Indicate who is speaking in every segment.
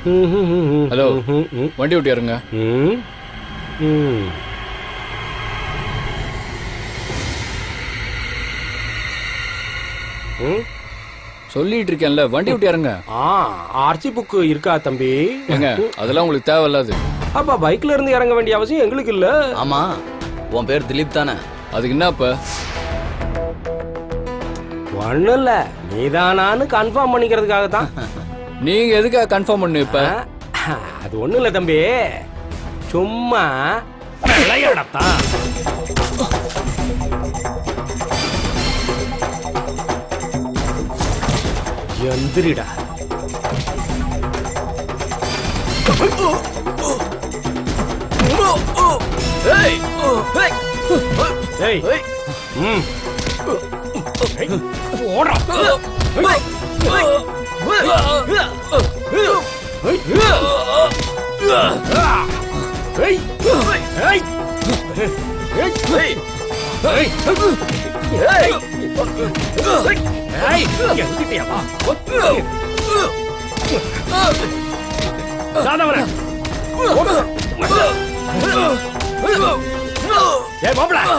Speaker 1: Hello, வண்டி விட்டு இறங்க. சொல்லிட்டு இருக்கேன்ல, வண்டி விட்டு இறங்க.
Speaker 2: ஆர்சி புக்கு இருக்கா தம்பி?
Speaker 1: ஏங்க, அதெல்லாம் உங்களுக்கு தேவையில்லாது.
Speaker 2: அப்பா பைக்ல இருந்து இறங்க வேண்டிய அவசியம் எங்களுக்கு இல்ல.
Speaker 3: ஆமா, உன் பேர் திலீப் தானே?
Speaker 1: அதுக்கு என்ன இப்ப?
Speaker 2: ஒண்ணும் இல்ல, நீதானான்னு கன்ஃபார்ம் பண்ணிக்கிறதுக்காக தான்.
Speaker 1: நீங்க எதுக்காக கன்ஃபார்ம் பண்ணு இப்ப?
Speaker 2: அது ஒண்ணும் இல்ல தம்பி, சும்மா விளையாடத்தான். எந்திரிடா.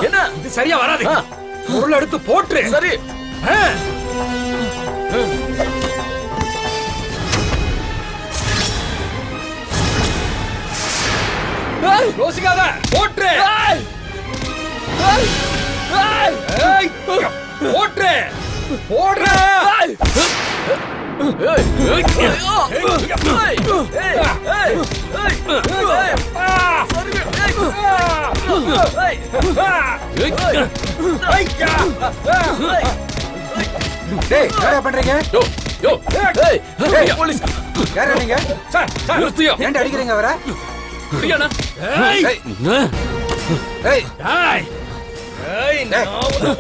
Speaker 2: என்ன இது சரியா வராது. பொருள் எடுத்து போட்டு. சரி. யோசிக்காத, போட்டு போட்டு போடுற.
Speaker 4: பண்றீங்க?
Speaker 3: போலீஸ்
Speaker 4: நீங்க ஏன் அடிக்கிறீங்க அவரை?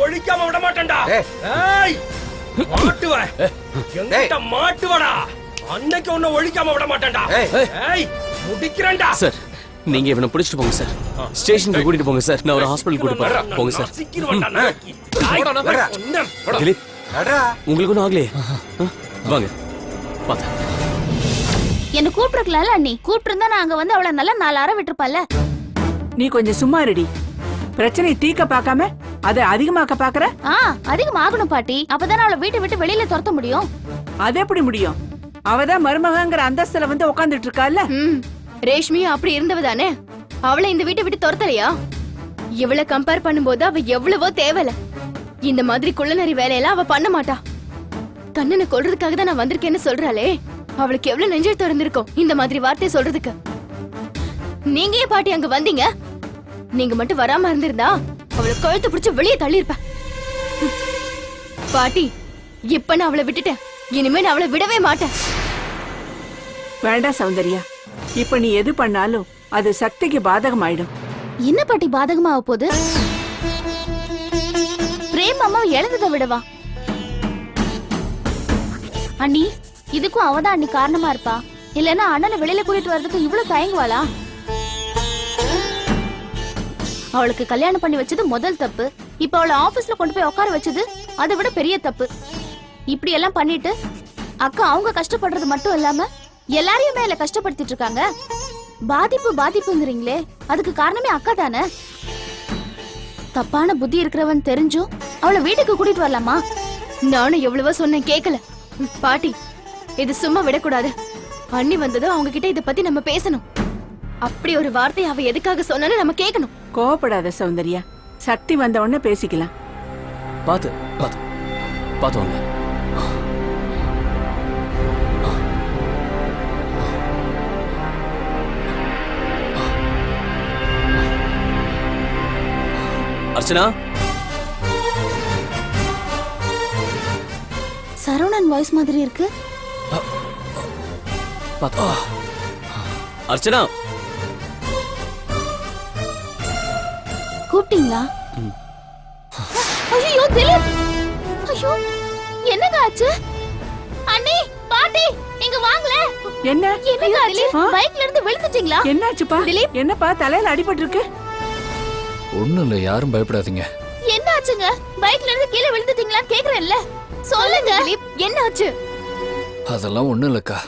Speaker 2: ஒழிக்காம விட மாட்டேன்டா. மாட்டுவடா. அன்னைக்கு உன்னை ஒழிக்காம விட மாட்டேன்டா. முடிக்கிறேன்டா.
Speaker 5: சார், நீங்க இவனை பிடிச்சிட்டு போங்க சார். ஸ்டேஷனுக்கு கூட்டிட்டு போங்க சார். நான் ஒரு ஹாஸ்பிடல் கூட்டிட்டு போறேன். போங்க சார். திலீப், உங்களுக்கு ஒன்றும் ஆகலையே? வாங்க, பாத்து.
Speaker 6: என்ன கூப்பிட்டுருக்கலாம்ல அண்ணி. கூப்பிட்டு நான் அங்க வந்து அவளை நல்லா 4 அரை விட்டுருப்பால.
Speaker 7: நீ கொஞ்சம் சும்மா இருடி. பிரச்சனை தீக்க பார்க்காம அதை அதிகமாக்க பாக்குற?
Speaker 6: அதிகமாகணும் பாட்டி. அப்பதானே அவளை வீட்டை விட்டு வெளியில துரத்த முடியும்.
Speaker 7: அது எப்படி முடியும்? அவதான் மருமகங்கிற அந்தஸ்துல வந்து உட்காந்துட்டு இருக்கால.
Speaker 8: ரேஷ்மி அப்படி இருந்தவதானே. அவளை இந்த வீட்டை விட்டு துரத்தலையா? இவளை கம்பேர் பண்ணும்போது அவ எவ்வளவோ தேவல. இந்த மாதிரி குள்ளநரி வேலையெல்லாம் அவ பண்ண மாட்டா. கண்ணனை கொல்றதுக்காக தான் நான் வந்திருக்கேன்னு சொல்றாளே, அவளுக்கு எவ்வளவு நெஞ்சல் திறந்திருக்கும் இந்த மாதிரி வார்த்தையை சொல்றதுக்கு. நீங்க ஏன் பாட்டி அங்க வந்தீங்க? நீங்க மட்டும் வராம இருந்திருந்தா அவளை கழுத்து பிடிச்சு வெளியே தள்ளிருப்ப. பாட்டி, இப்ப நான் அவளை விட்டுட்டேன். இனிமே நான் அவளை விடவே மாட்டேன்.
Speaker 7: வேண்டாம் சௌந்தர்யா, இப்ப நீ எது பண்ணாலும் அது சக்திக்கு பாதகமாயிடும்.
Speaker 6: என்ன பாட்டி பாதகமாக போகுது? பிரேம் அம்மா இழந்ததை விடவா அண்ணி? இதுக்கும் அவதான் அண்ணி காரணமா இருப்பா. இல்லன்னா அண்ணனை வெளியில கூட்டிட்டு வர்றதுக்கு இவ்வளவு தயங்குவாளா? அவளுக்கு கல்யாணம் பண்ணி வச்சது முதல் தப்பு. இப்ப அவளை ஆபீஸ்ல கொண்டு போய் உட்கார வச்சது அதை விட பெரிய தப்பு. இப்படி எல்லாம் பண்ணிட்டு அக்கா அவங்க கஷ்டப்படுறது மட்டும் இல்லாம எல்லாரையும் மேல கஷ்டப்படுத்திட்டு இருக்காங்க. பாதிப்புங்கிறீங்களே, அதுக்கு காரணமே அக்கா தானே. தப்பான புத்தி இருக்கிறவன் தெரிஞ்சும் அவளை வீட்டுக்கு கூட்டிட்டு வரலாமா?
Speaker 8: நானும் எவ்வளவோ சொன்னேன், கேக்கல. பாட்டி, இது சும்மா விடக்கூடாது. அண்ணி வந்ததும் அவங்க கிட்ட இத பத்தி நம்ம பேசணும். அப்படி ஒரு வார்த்தை அவ எதுக்காக சொன்னான்னு நம்ம கேட்கணும்.
Speaker 7: கோவப்படாத சௌந்தர்யா, சக்தி வந்த உடனே பேசிக்கலாம்.
Speaker 5: பாத்து பாத்து பாத்து வாங்க. அர்ச்சனா,
Speaker 6: சரவணன் வாய்ஸ் மாதிரி இருக்கு.
Speaker 5: பாத்து. அர்ச்சனா,
Speaker 6: கூப்பிட்டீங்களா? ஐயோ திலீப், ஐயோ என்னங்க ஆச்சு? அண்ணி, பாட்டி, இங்க வாங்களே.
Speaker 7: என்ன
Speaker 6: என்னங்க ஆச்சு? பைக்ல இருந்து விழுந்துட்டீங்களா?
Speaker 7: என்னாச்சுப்பா?
Speaker 8: திலீப்,
Speaker 7: என்னப்பா தலையில அடிபட்டு இருக்கு?
Speaker 1: ஒண்ணும் இல்ல, யாரும் பயப்படாதீங்க.
Speaker 6: என்ன ஆச்சுங்க? பைக்ல இருந்து கீழே விழுந்துட்டீங்களான்னு கேக்குறேன்ல, சொல்லுங்க.
Speaker 8: திலீப், என்ன ஆச்சு?
Speaker 1: அதெல்லாம் ஒண்ணும் இல்லக்கா.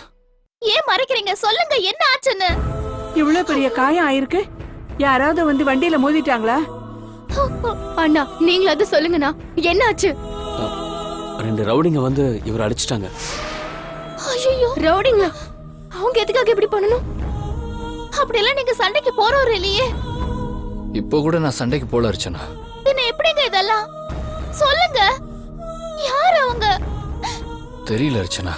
Speaker 6: ஏன் மறைக்கிறீங்க? சொல்லுங்க என்ன ஆச்சுன்னு.
Speaker 7: இவ்வளவு பெரிய காயம் ஆயிருக்கு. யாராவது வந்து வண்டியில மோதிட்டாங்களா?
Speaker 8: அண்ணா நீங்களாவது சொல்லுங்கண்ணா, என்னாச்சு?
Speaker 5: 2 ரவுடிங்க வந்து இவரை அடிச்சிட்டாங்க.
Speaker 6: ஐயோ,
Speaker 8: ரவுடிங்களா? அவங்க எதுக்காக இப்படி பண்ணணும்?
Speaker 6: அப்படியெல்லாம் நீங்க சண்டைக்கு போறவர் இல்லையே.
Speaker 1: இப்போ கூட நான் சண்டைக்கு போல அர்ச்சனா.
Speaker 6: என்ன எப்படிங்க இதெல்லாம்? சொல்லுங்க, யார் அவங்க?
Speaker 1: தெரியல அர்ச்சனா.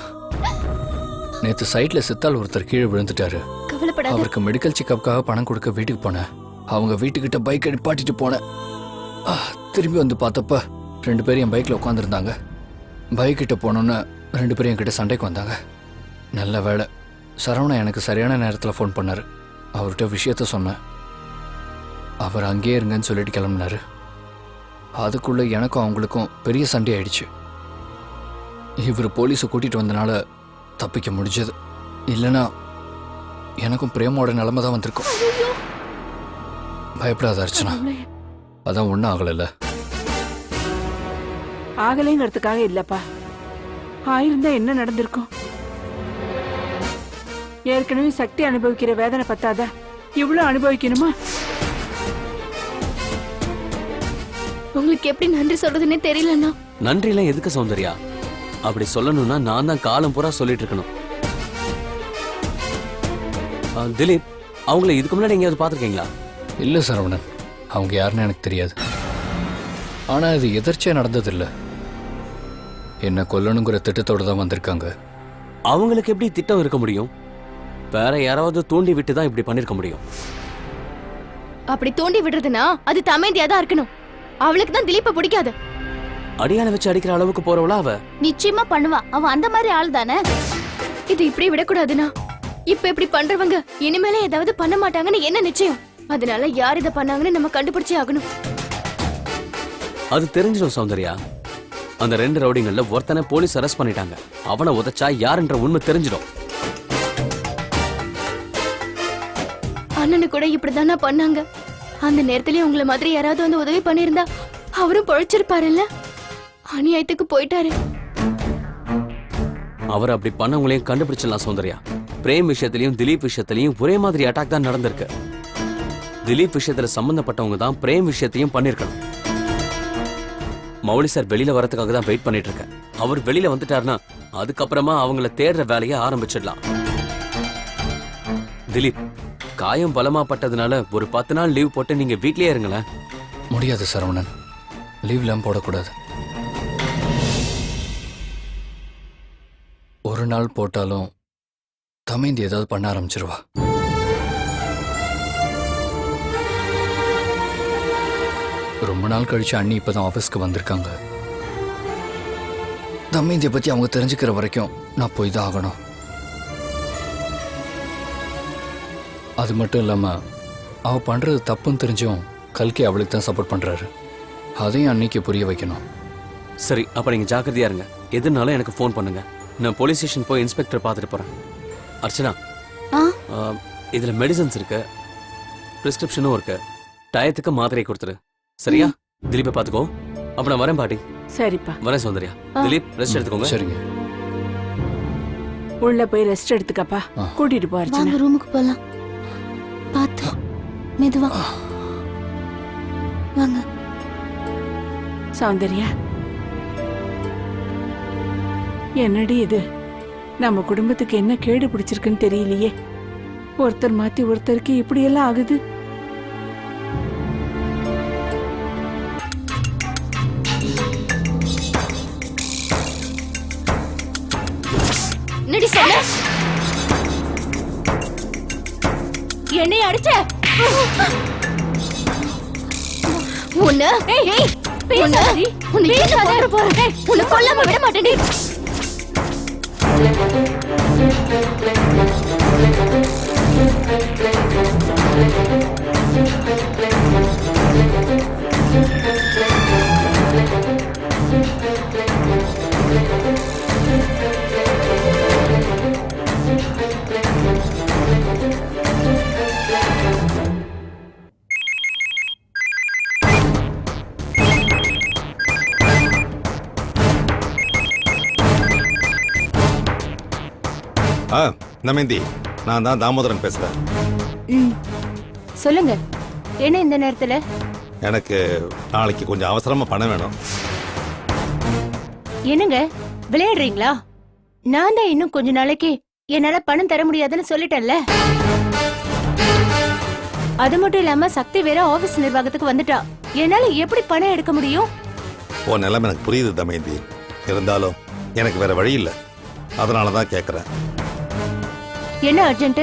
Speaker 1: நேத்து சைட்ல சித்தால் ஒருத்தர் கீழே விழுந்துட்டாரு.
Speaker 8: கவலைப்படாத.
Speaker 1: அவருக்கு மெடிக்கல் செக்கப்புக்காக பணம் கொடுக்க வீட்டுக்கு போனேன். அவங்க வீட்டுக்கிட்ட பைக் அடிப்பாட்டிட்டு போனேன். திரும்பி வந்து பார்த்தப்ப 2 பேரும் என் பைக்ல உட்காந்துருந்தாங்க. பைக் கிட்ட போனோன்னு 2 பேரும் என்கிட்ட சண்டைக்கு வந்தாங்க. நல்ல வேளை சரவணன் எனக்கு சரியான நேரத்தில் ஃபோன் பண்ணாரு. அவர்கிட்ட விஷயத்த சொன்னேன். அவர் அங்கேயே இருங்கன்னு சொல்லிட்டு கிளம்புனாரு. அதுக்குள்ள எனக்கும் அவங்களுக்கும் பெரிய சண்டை ஆயிடுச்சு. இவர் போலீஸை கூட்டிட்டு வந்தனால தப்பிக்க முடிஞ்சது. இல்லைன்னா எனக்கும் பிரேமோட நிலைமை தான் வந்திருக்கும். பயப்படாத அர்ச்சனா, அதான் ஒன்றும் ஆகலைல்ல.
Speaker 7: ஆகலைங்கிறதுக்காக இல்லப்பா, ஆயிருந்தா என்ன நடந்திருக்கும்? ஏற்கனவே சக்தி அனுபவிக்கிற வேதனை பத்தாதா இவ்வளவு அனுபவிக்கணுமா?
Speaker 8: உங்களுக்கு எப்படி நன்றி சொல்றதுன்னே தெரியலண்ணா.
Speaker 5: நன்றி எல்லாம் எதுக்கு சௌந்தர்யா? அப்படி சொல்லணும்னா நான் தான் காலம் பூரா சொல்லிட்டு இருக்கணும். திலீப், அவங்கள இதுக்கு முன்னாடி எங்கேயாவது பார்த்துருக்கீங்களா?
Speaker 1: இல்லை சரவணன், அவங்க யாருன்னு எனக்கு தெரியாது. ஆனால் இது எதர்ச்சியா நடந்ததில்லை. என்ன கொல்லணுங்கிற திட்டத்தோடு தான் வந்திருக்காங்க.
Speaker 5: அவங்களுக்கு எப்படி திட்டம் இருக்க முடியும்? வேற யாராவது தூண்டி விட்டு தான் இப்படி பண்ணிருக்க முடியும்.
Speaker 8: அப்படி தூண்டி விடுறதுனா அது தமேந்தியா தான் இருக்கணும். அவளுக்கு தான் திலீப்பை பிடிக்காது.
Speaker 5: அடியால வச்சு அடிக்கிற அளவுக்கு போறவளா அவ?
Speaker 6: நிச்சயமா பண்ணுவா. அவ அந்த மாதிரி ஆள் தானே.
Speaker 8: இது இப்படி விடக்கூடாதுண்ணா. இப்ப இப்படி பண்றவங்க இனிமேலே ஏதாவது பண்ண மாட்டாங்கன்னு என்ன நிச்சயம்? அதனால யார் இதை பண்ணாங்கன்னு நம்ம கண்டுபிடிச்சே ஆகணும்.
Speaker 5: அது தெரிஞ்சிடும் சௌந்தர்யா. அந்த 2 ரவுடிங்கள்ல ஒருத்தனை போலீஸ் அரெஸ்ட் பண்ணிட்டாங்க. அவனை உதைச்சா யாருன்ற உண்மை தெரிஞ்சிடும்.
Speaker 8: அண்ணனு கூட இப்படிதானா பண்ணாங்க. அந்த நேரத்திலேயே உங்களை மாதிரி யாராவது வந்து உதவி பண்ணிருந்தா அவரும் பொழைச்சிருப்பாருல்ல. அநியாயத்துக்கு போயிட்டாரு.
Speaker 5: அவர் அப்படி பண்ணவங்களையும் கண்டுபிடிச்சிடலாம் சௌந்தர்யா. பிரேம் விஷயத்திலையும் திலீப் விஷயத்திலையும் ஒரே மாதிரி அட்டாக் தான் நடந்திருக்கு. திலீப் விஷயத்துல சம்பந்தப்பட்டவங்க தான் பிரேம் விஷயத்தையும் பண்ணிருக்கணும். மௌலி சார் வெளியில வரதுக்காக தான் வெயிட் பண்ணிட்டு இருக்கேன். அவர் வெளியில வந்துட்டாருன்னா அதுக்கப்புறமா அவங்கள தேடுற வேலையை ஆரம்பிச்சிடலாம். திலீப், காயம் பலமா பட்டதுனால ஒரு 10 நாள் லீவ் போட்டு நீங்க வீட்லயே இருங்களேன்.
Speaker 1: முடியாது சரவணன், லீவ்லாம் போடக்கூடாது. ஒரு நாள் போட்டாலும் தமேந்தி ஏதாவது பண்ண ஆரம்பிச்சிருவா. ரொம்ப நாள் கழிச்சு அண்ணி இப்பதான் ஆபீஸ்க்கு வந்திருக்காங்க. தமேந்தியை பத்தி அவங்க தெரிஞ்சுக்கிற வரைக்கும் நான் போய் தான் ஆகணும். அது மட்டும் இல்லாம அவ பண்றது தப்புன்னு தெரிஞ்சும் கல்கி அவளுக்கு தான் சப்போர்ட் பண்றாரு. அதையும் அன்னைக்கு புரிய வைக்கணும்.
Speaker 5: சரி, அப்ப நீங்க ஜாக்கிரதையா இருங்க. எதுனாலும் எனக்கு ஃபோன் பண்ணுங்க. நான் போலீஸ் ஸ்டேஷன் போய் இன்ஸ்பெக்டர் பார்த்துட்டு போறேன். அர்ச்சனா, இதுல மெடிசன்ஸ் இருக்கு, பிரிஸ்கிரிப்ஷனும் இருக்கு. டயத்துக்கு மாத்திரை கொடுத்துரு. சரியா? திலீப்பை பாத்துக்கோ. அப்ப நான் வரேன் பாட்டி.
Speaker 7: சரிப்பா,
Speaker 5: வரேன் சௌந்தர்யா. திலீப், ரெஸ்ட் எடுத்துக்கோங்க.
Speaker 1: சரிங்க.
Speaker 7: உள்ள போய் ரெஸ்ட் எடுத்துக்கப்பா. கூட்டிட்டு போ அர்ச்சனா.
Speaker 6: வாங்க ரூமுக்கு போலாம். பாத்து மெதுவா வாங்க.
Speaker 7: சௌந்தர்யா, என்னடி இது? நம்ம குடும்பத்துக்கு என்ன கேடு பிடிச்சிருக்குன்னு தெரியலையே. ஒருத்தர் மாத்தி ஒருத்தருக்கு இப்படி எல்லாம் ஆகுது.
Speaker 8: என்னடி சொல்ல? என்னை அடிச்ச? உன்னை கொல்லாம விட மாட்டேன்.
Speaker 9: நமேந்தி, நான் தான் தாமோதரன் பேசுறேன்.
Speaker 7: ம் சொல்லுங்க, என்ன இந்த நேரத்துல?
Speaker 9: எனக்கு நாளைக்கு கொஞ்சம் அவசரமா பணம் வேணும்.
Speaker 7: என்னங்க விளையாடுறீங்களா? நான் தான் இன்னும் கொஞ்ச நாளைக்கு என்னால பணம் தர முடியாதுன்னு சொல்லிட்டேன்ல. அது மட்டும் இல்லாம சக்தி வேற ஆபீஸ் நிர்வாகத்துக்கு வந்துட்டா. என்னால எப்படி பணம் எடுக்க முடியும்?
Speaker 9: உன் நிலைமை எனக்கு புரியுது தமேந்தி. இருந்தாலும் எனக்கு வேற வழி இல்லை. அதனால தான் கேட்குறேன்.
Speaker 7: என்ன அர்ஜென்ட்?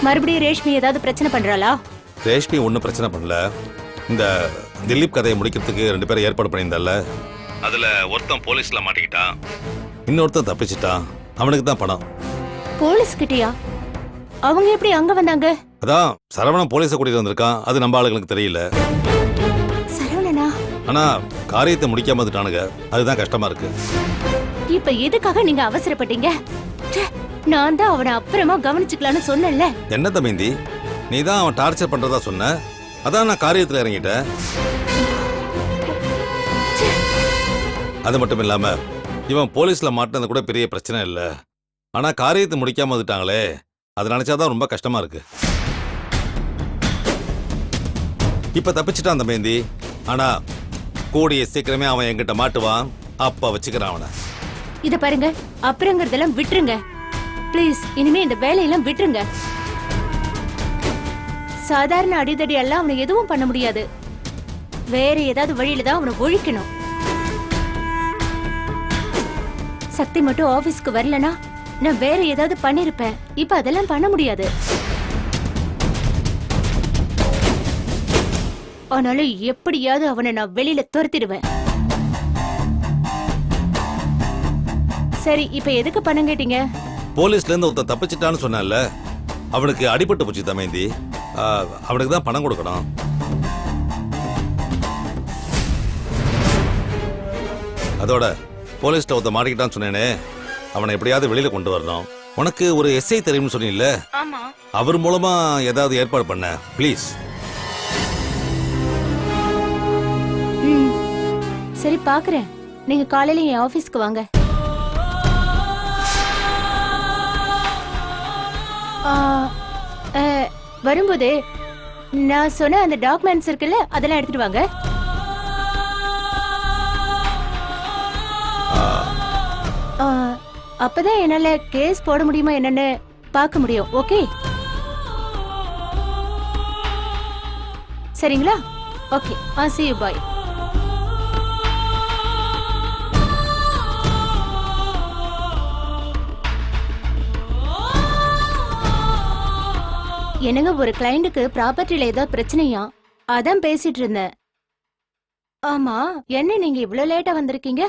Speaker 7: மறுபடியும் ரேஷ்மி ஏதாவது பிரச்சனை பண்றாளா?
Speaker 9: ரேஷ்மி ஒன்றும் பிரச்சனை பண்ணல. இந்த திலீப் கதையை முடிக்கிறதுக்கு 2 பேரும் ஏற்பாடு பண்ணியிருந்தால, அதில் ஒருத்தன் போலீஸில் மாட்டிக்கிட்டான், இன்னொருத்தன் தப்பிச்சிட்டான். அவனுக்கு தான் பணம்.
Speaker 7: போலீஸ் கிட்டயா? அவங்க எப்படி அங்க வந்தாங்க?
Speaker 9: அதான் சரவணன் போலீஸை கூட்டிட்டு வந்திருக்கான். அது நம்ம ஆளுங்களுக்கு தெரியல.
Speaker 7: சரவணனா?
Speaker 9: ஆனா காரியத்தை முடிக்காம வந்துட்டானுங்க. அதுதான் கஷ்டமா இருக்கு.
Speaker 7: இப்ப எதுக்காக நீங்க அவசரப்பட்டீங்க? ச்சே, நான் தான் அவனை அப்புறமா கவனிச்சுக்கலாம்னு சொன்னேன்ல.
Speaker 9: என்ன தமேந்தி, நீ தான் அவன் டார்ச்சர் பண்றதா சொன்ன. அதான் நான் காரியத்தில் இறங்கிட்டேன். அது மட்டும் இல்லாம இவன் போலீஸ்ல மாட்டினது கூட பெரிய பிரச்சனை இல்லை. ஆனா காரியத்தை முடிக்காம வந்துட்டாங்களே, அது நினைச்சாதான் ரொம்ப கஷ்டமா இருக்கு. இப்ப தப்பிச்சிட்டான் தமேந்தி. ஆனா கூடிய சீக்கிரமே அவன் என்கிட்ட மாட்டுவான். அப்ப வச்சுக்கிறான் அவனை.
Speaker 7: இத பாருங்க, அப்புறங்கிறதெல்லாம் விட்டுருங்க ப்ளீஸ். இனிமே இந்த வேலையெல்லாம் விட்டுருங்க. சாதாரண அடிதடி எல்லாம் அவனை எதுவும் பண்ண முடியாது. வேற ஏதாவது வழியில தான் அவனை ஒழிக்கணும். சக்தி மட்டும் ஆபீஸ்க்கு வரலனா நான் வேற ஏதாவது பண்ணிருப்பேன். இப்ப அதெல்லாம் பண்ண முடியாது. ஆனாலும் எப்படியாவது அவனை நான் வெளியில துரத்திடுவேன். சரி, இப்ப எதுக்கு பணம் கேட்டீங்க?
Speaker 9: போலீஸ்ல இருந்து ஒருத்தன் தப்பிச்சிட்டான்னு சொன்னால, அவனுக்கு அடிபட்டு போச்சு தமேந்தி. அவனுக்கு தான் பணம் கொடுக்கணும். அதோட போலீஸ்ல ஒருத்தன் மாட்டிக்கிட்டான்னு சொன்னேனே, அவனை எப்படியாவது வெளியில கொண்டு வரணும். உனக்கு ஒரு எஸ்ஐ தெரியும்னு சொன்னீங்கல்ல, அவர் மூலமா ஏதாவது ஏற்பாடு பண்ண ப்ளீஸ்.
Speaker 7: சரி, பாக்குறேன். நீங்க காலையில என் ஆபீஸ்க்கு வாங்க. வரும்போது நான் சொன்ன அந்த டாக்குமெண்ட்ஸ் இருக்குல்ல, அதெல்லாம் எடுத்துட்டு வாங்க. அப்பதான் என்னால கேஸ் போட முடியுமா என்னன்னு பார்க்க முடியும். ஓகே, சரிங்களா? Okay, see you, bye. என்னங்க, ஒரு கிளையண்ட்டுக்கு ப்ராப்பர்ட்டில ஏதோ பிரச்சனையா? அதான் பேசிட்டு இருந்தேன். ஆமா, என்ன நீங்க இவ்ளோ லேட்டா வந்திருக்கீங்க?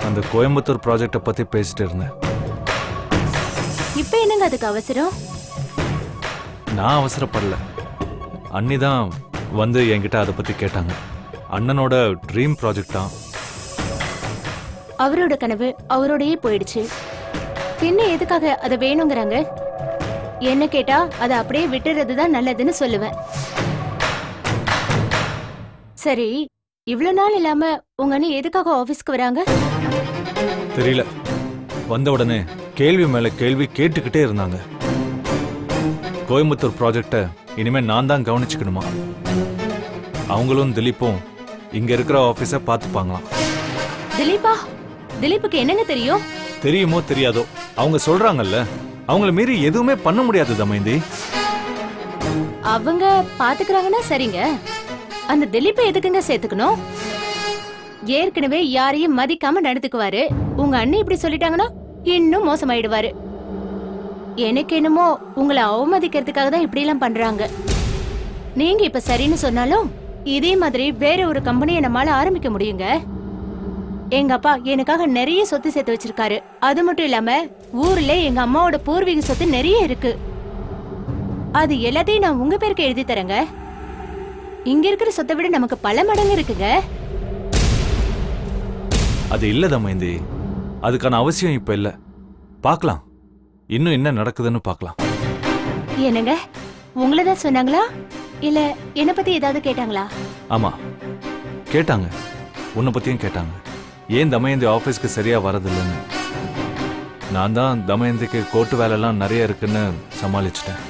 Speaker 10: அந்த கோயம்புத்தூர் ப்ராஜெக்ட பத்தி பேசிட்டு இருந்தேன்.
Speaker 7: இப்போ என்னங்க அதுக்கு அவசரம்?
Speaker 10: நான் அவசரப்படல. அண்ணி தான் வந்து என்கிட்ட அதை பத்தி கேட்டாங்க. அண்ணனோட ட்ரீம் ப்ராஜெக்ட் தான்.
Speaker 7: அவரோட கனவு அவரோடயே போயிடுச்சு. பின்ன எதுக்காக அதை வேணுங்கிறாங்க? என்ன கேட்டா அதை அப்படியே விட்டுறது தான் நல்லதுன்னு சொல்லுவேன். சரி, இவ்வளவு நாள் இல்லாம உங்க அண்ணி எதுக்காக ஆபீஸ்க்கு வராங்க?
Speaker 10: தெரியல. வந்த உடனே கேள்வி மேல கேள்வி கேட்டுக்கிட்டே இருந்தாங்க. கோயம்புத்தூர் ப்ராஜெக்ட இனிமே நான் தான் கவனிச்சுக்கணுமா? அவங்களும் திலீப்பும் இங்க இருக்கிற ஆபீஸ பாத்துப்பாங்களாம்.
Speaker 7: திலீப்பா? திலீப்புக்கு என்னங்க தெரியும்?
Speaker 10: தெரியுமோ தெரியாதோ, அவங்க சொல்றாங்கல்ல, அவங்கள மீறி எதுவுமே பண்ண முடியாது தமேந்தி.
Speaker 7: அவங்க பாத்துக்கிறாங்கன்னா சரிங்க. அந்த திலீப்பை எதுக்குங்க சேர்த்துக்கணும்? ஏற்கனவே யாரையும் மதிக்காம நடந்துக்குவாரு. உங்க அண்ணி இப்படி சொல்லிட்டாங்கன்னா இன்னும் மோசமாயிடுவாரு. எனக்கு என்னமோ உங்களை அவமதிக்கிறதுக்காக தான் இப்படி எல்லாம் பண்றாங்க. நீங்க இப்ப சரின்னு சொன்னாலும் இதே மாதிரி வேற ஒரு கம்பெனியை நம்மால ஆரம்பிக்க முடியுங்க. எங்க அப்பா எனக்காக நிறைய சொத்து சேர்த்து வச்சிருக்காரு. அது மட்டும் இல்லாம ஊர்ல எங்க அம்மாவோட பூர்வீக சொத்து நிறைய இருக்கு. அது எல்லாத்தையும் நான் உங்க பேருக்கு எழுதி தரேங்க. இங்க இருக்கிற சொத்தை விட நமக்கு பல மடங்கு இருக்குங்க.
Speaker 10: அது இல்ல தமேந்தி, அதுக்கான அவசியம் இப்ப இல்ல. பார்க்கலாம், இன்னும் என்ன நடக்குதுன்னு பார்க்கலாம்.
Speaker 7: என்னங்க, உங்களை தான் சொன்னாங்களா இல்ல என்ன பத்தி ஏதாவது கேட்டாங்களா?
Speaker 10: ஆமா, கேட்டாங்க. உன்னை பத்தியும் கேட்டாங்க. ஏன் தமயந்தி ஆபீஸ்க்கு சரியா வரதில்லைன்னு. நான் தான் தமயந்திக்கு கோர்ட்டு வேலைலாம் நிறைய இருக்குன்னு சமாளிச்சிட்டேன்.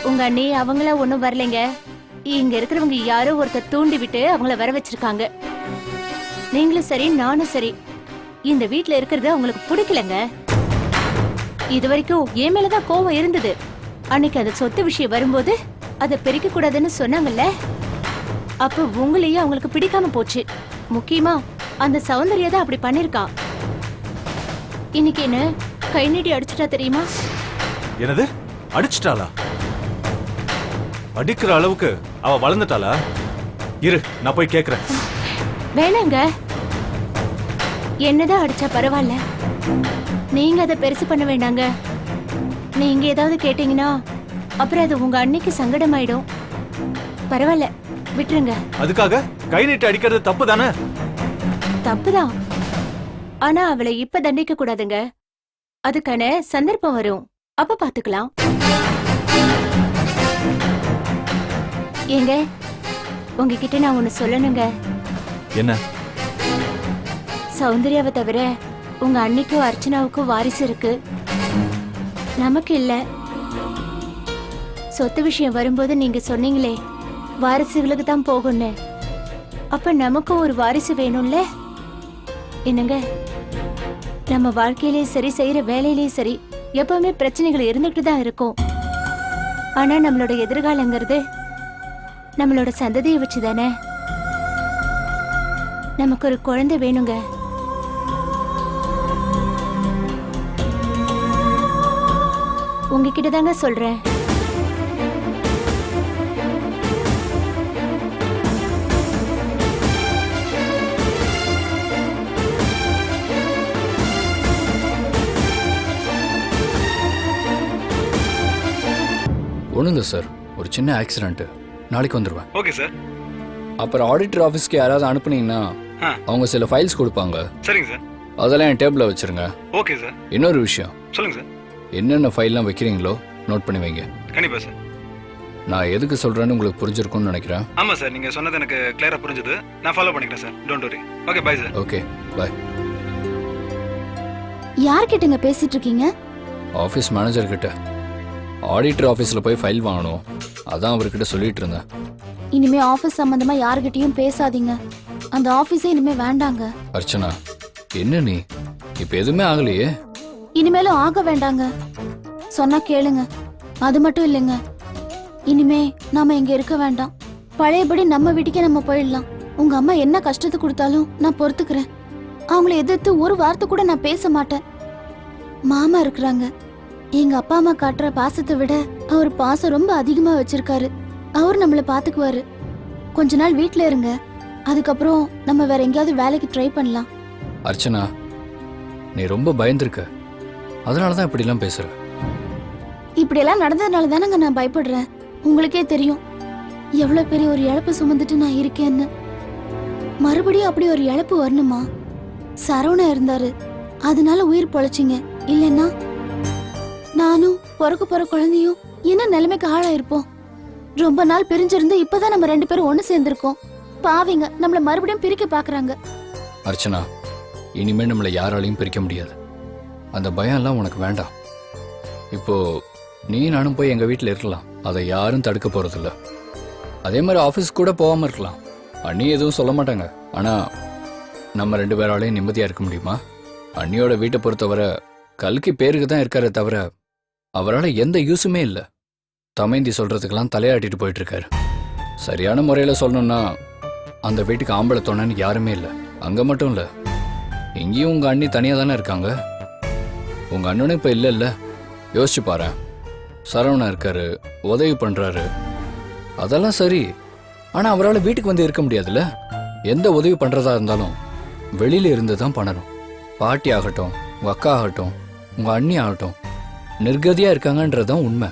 Speaker 7: உங்க அண்ணி அவங்கள ஒண்ணும் வரலைங்க. இங்க இருக்கிறவங்க யாரோ ஒருத்தர் தூண்டி விட்டு அவங்கள வர வச்சிருக்காங்க. நீங்களும் சரி நானும் சரி இந்த வீட்ல இருக்கிறது அவங்களுக்கு பிடிக்கலங்க. இது வரைக்கும் என் மேலதான் கோவம் இருந்தது. அன்னைக்கு அந்த சொத்து விஷயம் வரும்போது அதை பிரிக்க கூடாதுன்னு சொன்னாங்கல்ல, அப்ப உங்களையும் அவங்களுக்கு பிடிக்காம போச்சு. முக்கியமா அந்த சௌந்தர்யா தான் அப்படி பண்ணிருக்கா. இன்னைக்கு என்ன கை நீட்டி அடிச்சுட்டா தெரியுமா?
Speaker 10: என்னது அடிச்சிட்டாளா? அடிக்கிற அளவுக்கு அவ வளர்ந்துட்டாளா? இரு நான் போய் கேக்குறேன்.
Speaker 7: வேணாங்க, என்னதான் அடிச்சா பரவாயில்ல, நீங்க அதை பெருசு பண்ண வேண்டாங்க. நீங்க ஏதாவது கேட்டீங்கன்னா அப்புறம் அது உங்க அன்னைக்கு சங்கடமாயிடும். பரவாயில்ல விட்டுருங்க.
Speaker 10: அதுக்காக கை நீட்டி அடிக்கிறது தப்பு தானே?
Speaker 7: தப்புதான், ஆனா அவளை இப்ப தண்டிக்க கூடாதுங்க. அதுக்கான சந்தர்ப்பம் வரும், அப்ப பாத்துக்கலாம். ஏங்க உங்ககிட்ட நான் ஒண்ணு சொல்லணுங்க.
Speaker 10: என்ன?
Speaker 7: சௌந்தர்யாவை தவிர உங்க அன்னிக்கும் அர்ச்சனாவுக்கும் வாரிசு இருக்கு, நமக்கு இல்ல. சொத்து விஷயம் வரும்போது நீங்க சொன்னீங்களே வாரிசுகளுக்கு தான் போகும்னு, அப்ப நமக்கும் ஒரு வாரிசு வேணும்ல. என்னங்க, நம்ம வாழ்க்கையிலயும் சரி செய்யற வேலையிலயும் சரி எப்பவுமே பிரச்சனைகள் இருந்துகிட்டு தான் இருக்கும். ஆனா நம்மளோட எதிர்காலங்கிறது நம்மளோட சந்ததியை வச்சுதானே. நமக்கு ஒரு குழந்தை வேணுங்க. உங்ககிட்ட தாங்க சொல்றேன்.
Speaker 1: ஒண்ணுங்க சார், ஒரு சின்ன ஆக்சிடென்ட், நாளைக்கு வந்துடுவேன்.
Speaker 2: Okay sir.
Speaker 1: அப்புறம் ஆடிட்டர் ஆஃபீஸ்க்கு யாராவது அனுப்புனீங்கன்னா அவங்க சில ஃபைல்ஸ் கொடுப்பாங்க.
Speaker 2: சரிங்க சார்.
Speaker 1: அதெல்லாம் என் டேபிளில் வச்சிருங்க.
Speaker 2: Okay sir.
Speaker 1: இன்னொரு விஷயம்,
Speaker 2: சொல்லுங்க சார்.
Speaker 1: என்னென்ன ஃபைல்லாம் வைக்கிறீங்களோ நோட் பண்ணி வைங்க.
Speaker 2: கண்டிப்பா சார்.
Speaker 1: நான் எதுக்கு சொல்றேன்னு உங்களுக்கு புரிஞ்சிருக்கும்னு நினைக்கிறேன்.
Speaker 2: ஆமா சார், நீங்க சொன்னது எனக்கு கிளியரா புரிஞ்சது. நான் ஃபாலோ பண்ணிக்கிறேன் sir. Don't worry. Okay bye sir.
Speaker 1: Okay bye.
Speaker 6: யார்கிட்டங்க பேசிட்டு இருக்கீங்க?
Speaker 1: ஆஃபீஸ் மேனேஜர் கிட்ட. ஆடிட்டர் ஆஃபீஸில் போய் ஃபைல் வாங்கணும், அதான் அவர்கிட்ட சொல்லிட்டு இருந்தேன்.
Speaker 6: இனிமே ஆபீஸ் சம்பந்தமா யார்கிட்டயும் பேசாதீங்க. அந்த ஆபீஸே இனிமே வேண்டாங்க.
Speaker 1: அர்ச்சனா, என்ன நீ இப்ப எதுவுமே ஆகலையே?
Speaker 6: இனிமேலும் ஆக வேண்டாங்க, சொன்னா கேளுங்க. அது மட்டும் இல்லைங்க, இனிமே நாம இங்க இருக்க வேண்டாம். பழையபடி நம்ம வீட்டுக்கே நம்ம போயிடலாம். உங்க அம்மா என்ன கஷ்டத்தை கொடுத்தாலும் நான் பொறுத்துக்கிறேன். அவங்கள எதிர்த்து ஒரு வார்த்தை கூட நான் பேச மாட்டேன். மாமா இருக்கிறாங்க, எங்க அப்பா அம்மா காட்டுற பாசத்தை விட அவர் பாசம் ரொம்ப அதிகமா வச்சிருக்காரு. அவர் நம்மள பாத்துக்குவாரு. கொஞ்ச நாள் வீட்ல இருங்க, அதுக்கப்புறம் நம்ம வேற எங்கேயாவது வேலைக்கு ட்ரை பண்ணலாம்.
Speaker 1: அர்ச்சனா, நீ ரொம்ப பயந்துருக்க, அதனாலதான் இப்படிலாம் பேசுற.
Speaker 6: இப்படி எல்லாம் நடந்ததுனால தானங்க நான் பயப்படுறேன். உங்களுக்கே தெரியும் எவ்வளவு பெரிய ஒரு இழப்பு சுமந்துட்டு நான் இருக்கேன்னு. மறுபடியும் அப்படி ஒரு இழப்பு வரணுமா? சரவணா இருந்தாரு, அதனால உயிர் பொழைச்சிங்க. இல்லைன்னா நானும் பிறக்க போற குழந்தையும் என்ன நிலைமைக்கு ஆளாயிருப்போம். ரொம்ப நாள் பிரிஞ்சிருந்து இப்பதான் நம்ம 2 பேரும் ஒண்ணு சேர்ந்திருக்கோம். பாவிங்க நம்மள மறுபடியும் பிரிக்க பாக்குறாங்க.
Speaker 1: அர்ச்சனா, இனிமே நம்மளை யாராலையும் பிரிக்க முடியாது. அந்த பயம் எல்லாம் உனக்கு வேண்டாம். இப்போ நீ நானும் போய் எங்க வீட்டில் இருக்கலாம், அதை யாரும் தடுக்க போறதில்ல. அதே மாதிரி ஆஃபீஸ் கூட போகாம இருக்கலாம், அண்ணி எதுவும் சொல்ல மாட்டாங்க. ஆனா நம்ம 2 பேராலையும் நிம்மதியா இருக்க முடியுமா? அண்ணியோட வீட்டை பொறுத்தவரை கல்கி பேருக்கு தான் இருக்காரே தவிர அவரால் எந்த யூஸுமே இல்லை. தமைந்தி சொல்றதுக்கெல்லாம் தலையாட்டிட்டு போயிட்டு இருக்காரு. சரியான முறையில் சொல்லணும்னா அந்த வீட்டுக்கு ஆம்பளை தோணன்னு யாருமே இல்லை. அங்கே மட்டும் இல்லை, இங்கேயும் உங்கள் அண்ணி தனியாக தானே இருக்காங்க. உங்கள் அண்ணனும் இப்போ இல்லைல்ல, யோசிச்சு பாரு. சரவணா இருக்காரு, உதவி பண்ணுறாரு, அதெல்லாம் சரி. ஆனால் அவரால் வீட்டுக்கு வந்து இருக்க முடியாதுல்ல. எந்த உதவி பண்ணுறதா இருந்தாலும் வெளியில் இருந்து தான் பண்ணணும். பாட்டி ஆகட்டும், உங்கள் அக்கா ஆகட்டும், உங்கள் அண்ணி ஆகட்டும், நிர்கதியாக இருக்காங்கன்றதான் உண்மை.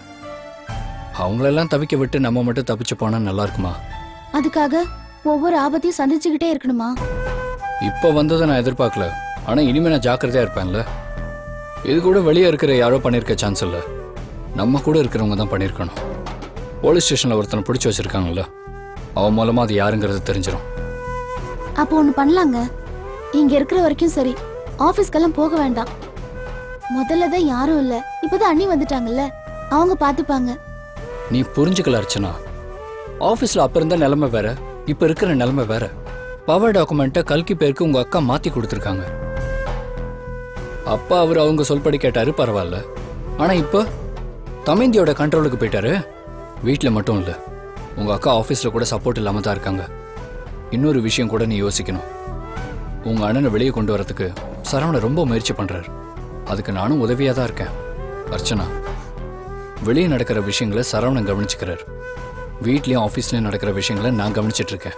Speaker 1: அவங்களெல்லாம் தவிக்க விட்டு நம்ம மட்டும் தப்பிச்சு போனா நல்லா இருக்குமா?
Speaker 6: அதுக்காக ஒவ்வொரு ஆபத்தையும் சந்திச்சுக்கிட்டே இருக்கணுமா?
Speaker 1: இப்போ வந்ததை நான் எதிர்பார்க்கல, ஆனால் இனிமே நான் ஜாக்கிரதையா இருப்பேன்ல. இது கூட வெளியே இருக்கிற யாரோ பண்ணியிருக்க சான்ஸ் இல்லை, நம்ம கூட இருக்கிறவங்க தான் பண்ணியிருக்கணும். போலீஸ் ஸ்டேஷனில் ஒருத்தனை பிடிச்சி வச்சிருக்காங்கல்ல, அவன் மூலமாக அது யாருங்கிறது தெரிஞ்சிடும்.
Speaker 6: அப்போ ஒண்ணு பண்ணலாங்க, இங்க இருக்கிற வரைக்கும் சரி, ஆபீஸ்க்கெல்லாம் போக வேண்டாம். முதல்ல தான் யாரும் இல்ல, இப்பதான் அண்ணி வந்துட்டாங்கல்ல, அவங்க பாத்துப்பாங்க.
Speaker 1: நீ புரிஞ்சுக்கல அர்ச்சனா. ஆஃபீஸில் அப்போ இருந்த நிலைமை வேற, இப்போ இருக்கிற நிலைமை வேற. பவர் டாக்குமெண்ட்டை கல்கி பேருக்கு உங்கள் அக்கா மாற்றி கொடுத்துருக்காங்க. அப்பா அவர் அவங்க சொல்படி கேட்டாரு, பரவாயில்ல. ஆனால் இப்போ தமேந்தியோட கண்ட்ரோலுக்கு போயிட்டாரு. வீட்டில் மட்டும் இல்லை, உங்கள் அக்கா ஆஃபீஸில் கூட சப்போர்ட் இல்லாமல் தான் இருக்காங்க. இன்னொரு விஷயம் கூட நீ யோசிக்கணும். உங்கள் அண்ணனை வெளியே கொண்டு வரதுக்கு சரவணன் ரொம்ப முயற்சி பண்ணுறாரு. அதுக்கு நானும் உதவியாக தான் இருக்கேன். அர்ச்சனா, வெளியே நடக்கிற விஷயங்களை சரவணன் கவனிச்சுக்கிறார். வீட்லேயும் ஆஃபீஸ்லேயும் நடக்கிற விஷயங்களை நான் கவனிச்சிட்டு இருக்கேன்.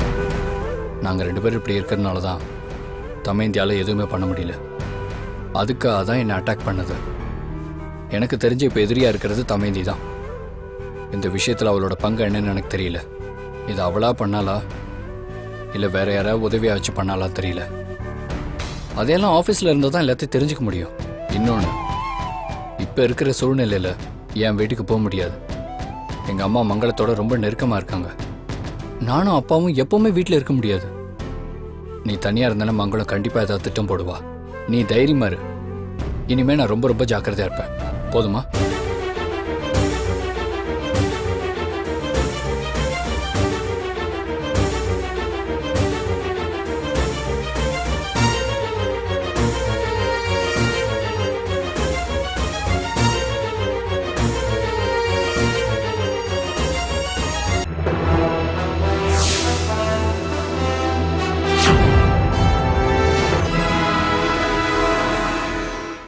Speaker 1: நாங்கள் 2 பேரும் இப்படி இருக்கிறதுனால தான் தமேந்தியால் எதுவுமே பண்ண முடியல. அதுக்காக தான் என்னை அட்டாக் பண்ணது. எனக்கு தெரிஞ்ச இப்போ எதிரியாக இருக்கிறது தமேந்தி தான். இந்த விஷயத்தில் அவளோட பங்கு என்னன்னு எனக்கு தெரியல. இது அவளா பண்ணாலா இல்லை வேற யாராவது உதவியாக வச்சு பண்ணாலா தெரியல. அதையெல்லாம் ஆஃபீஸில் இருந்தால் தான் எல்லாத்தையும் தெரிஞ்சுக்க முடியும். இன்னொன்று, இப்போ இருக்கிற சூழ்நிலையில் என் வீட்டுக்கு போக முடியாது. எங்கள் அம்மா மங்களத்தோட ரொம்ப நெருக்கமாக இருக்காங்க. நானும் அப்பாவும் எப்பவுமே வீட்டில் இருக்க முடியாது. நீ தனியாக இருந்தாலும் மங்களம் கண்டிப்பாக ஏதாவது திட்டம் போடுவா. நீ தைரியமா இரு. இனிமே நான் ரொம்ப ரொம்ப ஜாக்கிரதையாக இருப்பேன். போதுமா?